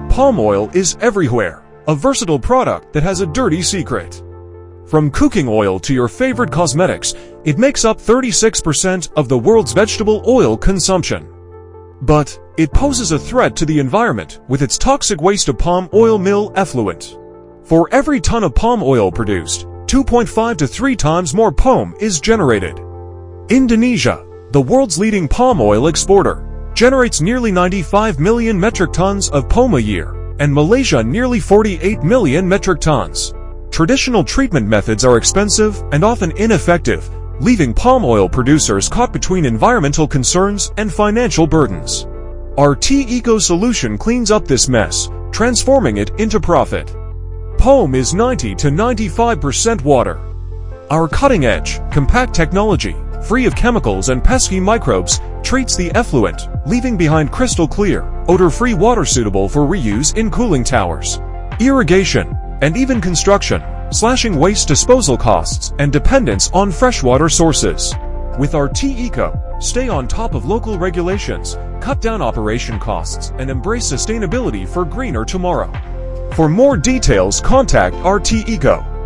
Palm oil is everywhere, a versatile product that has a dirty secret. From cooking oil to your favorite cosmetics, it makes up 36% of the world's vegetable oil consumption. But it poses a threat to the environment with its toxic waste of palm oil mill effluent. For every ton of palm oil produced, 2.5 to 3 times more POM is generated. Indonesia, the world's leading palm oil exporter, generates nearly 95 million metric tons of POM a year, and Malaysia nearly 48 million metric tons. Traditional treatment methods are expensive and often ineffective, leaving palm oil producers caught between environmental concerns and financial burdens. Our T-Eco solution cleans up this mess, transforming it into profit. POM is 90 to 95% water. Our cutting-edge, compact technology, free of chemicals and pesky microbes, treats the effluent, leaving behind crystal-clear, odor-free water suitable for reuse in cooling towers, irrigation, and even construction, slashing waste disposal costs and dependence on freshwater sources. With our T-Eco, stay on top of local regulations, cut down operation costs, and embrace sustainability for greener tomorrow. For more details, contact our T-Eco.